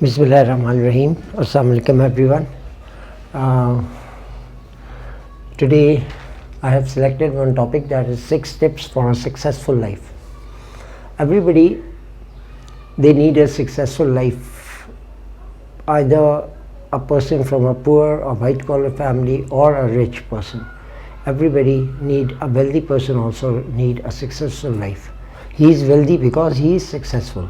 Bismillahirrahmanirrahim. Assalamu alaikum everyone. Today I have selected one topic, that is 6 tips for a successful life. Everybody, they need a successful life. Either a person from a poor or white collar family or a rich person. Everybody need, a wealthy person also need a successful life. He is wealthy because he is successful.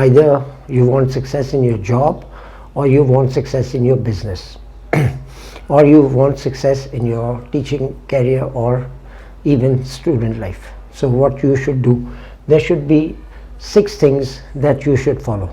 either you want success in your job or you want success in your business or you want success in your teaching career or even student life. So what you should do, there should be 6 things that you should follow.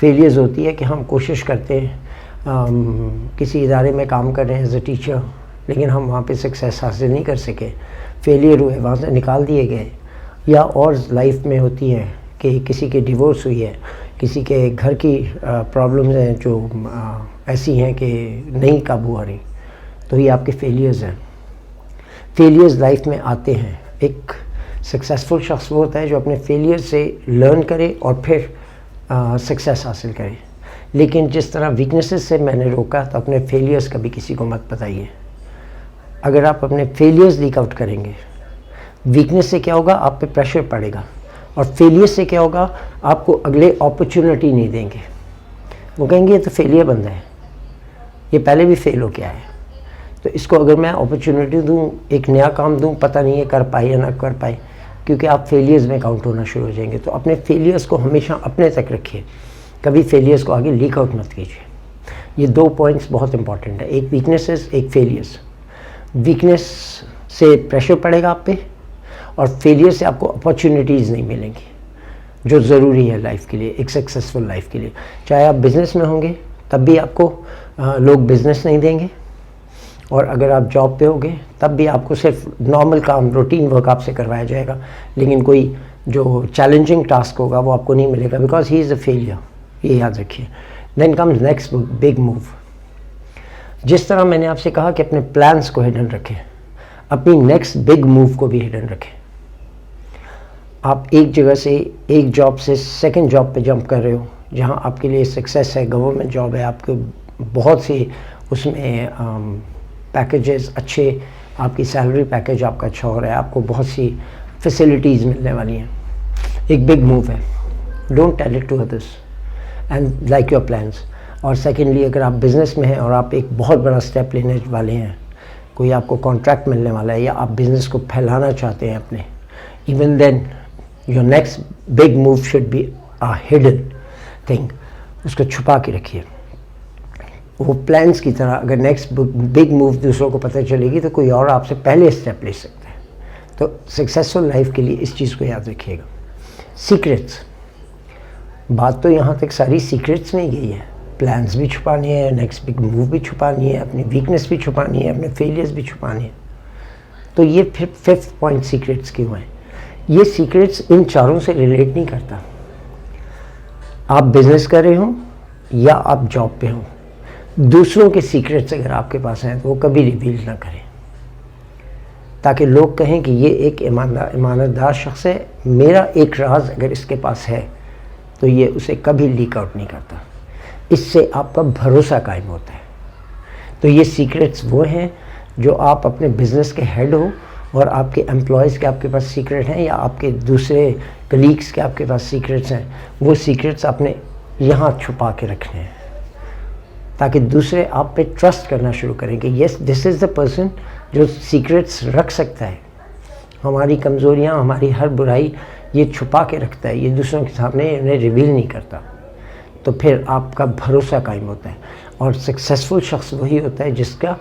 Failures ہوتی ہے کہ ہم کوشش کرتے ہیں کسی ادارے میں کام کر رہے ہیں ایز اے ٹیچر، لیکن ہم وہاں پہ سکسیس حاصل نہیں کر سکے، فیلئر ہوئے، وہاں سے نکال دیے گئے. یا اور لائف میں ہوتی ہے کہ کسی کے ڈیورس ہوئی ہے، کسی کے گھر کی پرابلمز ہیں جو ایسی ہیں کہ نہیں قابو آ رہی، تو یہ آپ کے فیلیئرز ہیں. فیلیئرز لائف میں آتے ہیں. ایک سکسیزفل شخص وہ ہوتا ہے جو اپنے فیلیئر سے لرن کرے اور پھر سکسیس حاصل کرے. لیکن جس طرح ویکنیسز سے میں نے روکا، تو اپنے فیلیئرز کبھی کسی کو مت بتائیے. اگر آپ اپنے فیلیئرز لیک آؤٹ کریں گے، ویکنیس سے کیا ہوگا؟ آپ پہ پریشر پڑے گا. اور فیلیئر سے کیا ہوگا؟ آپ کو اگلے اپرچونٹی نہیں دیں گے. وہ کہیں گے یہ تو فیلیئر بندہ ہے، یہ پہلے بھی فیل ہو کے آیا ہے، تو اس کو اگر میں اپرچونٹی دوں، ایک نیا کام دوں، پتہ نہیں ہے کر پائے یا نہ کر پائے، کیونکہ آپ فیلیئرز میں کاؤنٹ ہونا شروع ہو جائیں گے. تو اپنے فیلیئرز کو ہمیشہ اپنے تک رکھیے، کبھی فیلیئرز کو آگے لیک آؤٹ مت کیجیے. یہ 2 پوائنٹس بہت امپورٹنٹ ہیں، ایک ویکنیسز، ایک فیلیئرز. ویکنیس سے پریشر پڑے گا آپ پہ، اور فیلیئر سے آپ کو اپارچونیٹیز نہیں ملیں گی جو ضروری ہے لائف کے لیے، ایک سکسیزفل لائف کے لیے. چاہے آپ بزنس میں ہوں گے تب بھی آپ کو لوگ بزنس نہیں دیں گے، اور اگر آپ جاب پہ ہوگے تب بھی آپ کو صرف نارمل کام، روٹین ورک آپ سے کروایا جائے گا، لیکن کوئی جو چیلنجنگ ٹاسک ہوگا وہ آپ کو نہیں ملے گا، because he is a failure. یہ یاد رکھیے. Then comes next big move. جس طرح میں نے آپ سے کہا کہ اپنے پلانس کو ہڈن رکھیں، اپنی نیکسٹ بگ موو کو بھی ہڈن رکھیں. آپ ایک جگہ سے، ایک جاب سے سیکنڈ جاب پہ جمپ کر رہے ہو جہاں آپ کے لیے سکسیس ہے، گورنمنٹ جاب ہے، آپ کے بہت سی اس میں پیکیجز اچھے، آپ کی سیلری پیکیج آپ کا اچھا ہو رہا ہے، آپ کو بہت سی فیسلٹیز ملنے والی ہیں. ایک بگ موو ہے. Don't tell it to others and like your plans. اور سیکنڈلی، اگر آپ بزنس میں ہیں اور آپ ایک بہت بڑا اسٹیپ لینے والے ہیں، کوئی آپ کو کانٹریکٹ ملنے والا ہے، یا آپ بزنس کو پھیلانا چاہتے ہیں اپنے، even then your next big move should be a hidden thing. اس کو چھپا کے رکھیے. وہ پلانس کی طرح اگر نیکسٹ بگ موو دوسروں کو پتہ چلے گی تو کوئی اور آپ سے پہلے اسٹیپ لے سکتا ہے. تو سکسیزفل لائف کے لیے اس چیز کو یاد رکھیے گا. سیکرٹس. بات تو یہاں تک ساری سیکرٹس میں گئی ہے. پلانس بھی چھپانے ہیں، نیکسٹ بگ موو بھی چھپانی ہے، اپنی ویکنیس بھی چھپانی ہے، اپنے فیلیئرز بھی چھپانے ہیں. تو یہ پھر 5th پوائنٹ سیکرٹس کیوں ہیں؟ یہ سیکرٹس ان چاروں سے ریلیٹ نہیں کرتا. آپ بزنس کر رہے ہوں یا آپ جاب پہ ہوں، دوسروں کے سیکرٹس اگر آپ کے پاس ہیں تو وہ کبھی ریویل نہ کریں، تاکہ لوگ کہیں کہ یہ ایک ایمانت دار شخص ہے، میرا ایک راز اگر اس کے پاس ہے تو یہ اسے کبھی لیک آؤٹ نہیں کرتا. اس سے آپ کا بھروسہ قائم ہوتا ہے. تو یہ سیکرٹس وہ ہیں جو آپ اپنے بزنس کے ہیڈ ہو اور آپ کے امپلائیز کے آپ کے پاس سیکرٹ ہیں، یا آپ کے دوسرے کلیگس کے آپ کے پاس سیکرٹس ہیں، وہ سیکرٹس آپ نے یہاں چھپا کے رکھنے ہیں، تاکہ دوسرے آپ پہ ٹرسٹ کرنا شروع کریں کہ یس دس از دا پرسن جو سیکرٹس رکھ سکتا ہے. ہماری کمزوریاں، ہماری ہر برائی یہ چھپا کے رکھتا ہے، یہ دوسروں کے سامنے انہیں ریویل نہیں کرتا. تو پھر آپ کا بھروسہ قائم ہوتا ہے. اور سکسیزفل شخص وہی ہوتا ہے جس کا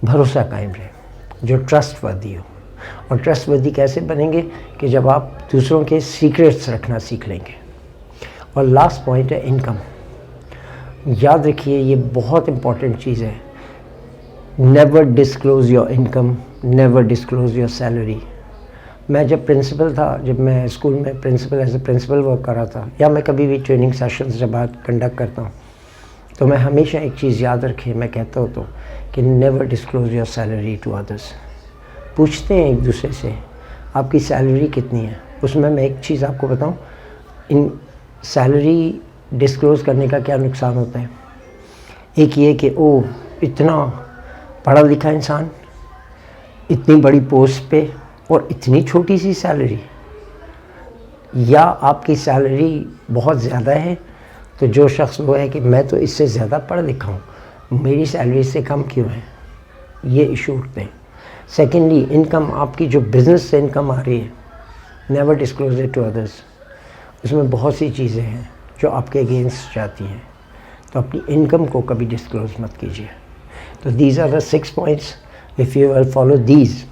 بھروسہ قائم رہے، جو ٹرسٹ وردی ہو. اور ٹرسٹ وردی کیسے بنیں گے؟ کہ جب آپ دوسروں کے سیکرٹس رکھنا سیکھ لیں گے. اور لاسٹ پوائنٹ ہے انکم. یاد رکھیے یہ بہت امپورٹنٹ چیز ہے. Never disclose your income, never disclose your salary. میں جب پرنسپل تھا، جب میں اسکول میں ایز اے پرنسپل ورک کر رہا تھا، یا میں کبھی بھی ٹریننگ سیشنز جب کنڈکٹ کرتا ہوں، تو میں ہمیشہ ایک چیز یاد رکھے، میں کہتا ہوں تو کہ never disclose your salary to others. پوچھتے ہیں ایک دوسرے سے آپ کی سیلری کتنی ہے. اس میں ایک چیز آپ کو بتاؤں، ان سیلری ڈسکلوز کرنے کا کیا نقصان ہوتا ہے. ایک یہ کہ او اتنا پڑھا لکھا انسان، اتنی بڑی پوسٹ پہ اور اتنی چھوٹی سی سیلری. یا آپ کی سیلری بہت زیادہ ہے تو جو شخص وہ ہے کہ میں تو اس سے زیادہ پڑھا لکھا ہوں، میری سیلری اس سے کم کیوں ہے. یہ ایشو اٹھتے ہیں. سیکنڈلی انکم، آپ کی جو بزنس سے انکم آ رہی ہے، never disclose it to others. اس میں بہت سی چیزیں ہیں جو آپ کے اگینسٹ جاتی ہیں، تو اپنی انکم کو کبھی ڈسکلوز مت کیجیے. تو these are the 6 points. If you will follow these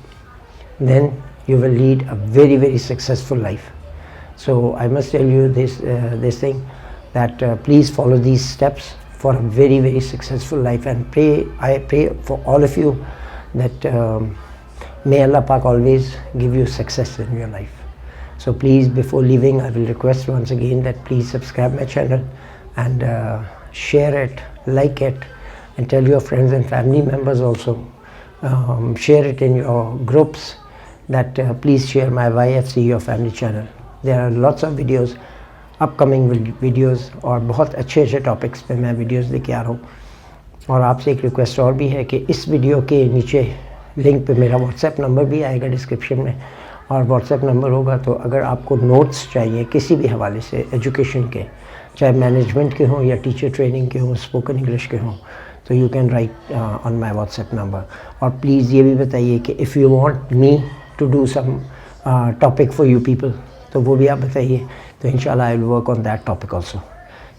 then you will lead a very very successful life. So I must tell you this thing, that please follow these steps for a very, very successful life, and I pray for all of you that may Allah Pak always give you success in your life. So please, before leaving, I will request once again that please subscribe my channel and share it, like it, and tell your friends and family members also. Share it in your groups that please share my YFC your family channel. There are lots of videos, upcoming videos, اور بہت اچھے اچھے topics پہ میں videos لے کے آ رہا ہوں. اور آپ سے ایک ریکویسٹ اور بھی ہے کہ اس ویڈیو کے نیچے لنک پہ میرا واٹس ایپ نمبر بھی آئے گا ڈسکرپشن میں, اور واٹس ایپ نمبر ہوگا تو اگر آپ کو نوٹس چاہیے کسی بھی حوالے سے ایجوکیشن کے, چاہے مینجمنٹ کے ہوں یا ٹیچر ٹریننگ کے ہوں, اسپوکن انگلش کے ہوں, تو you can write on my WhatsApp number. اور پلیز یہ بھی بتائیے کہ if you want me to do some topic for you people, تو وہ بھی آپ بتائیے, تو انشاءاللہ I will work on that topic also.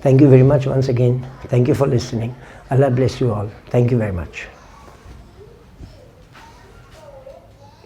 Thank you very much once again. Thank you for listening. Allah bless you all. Thank you very much.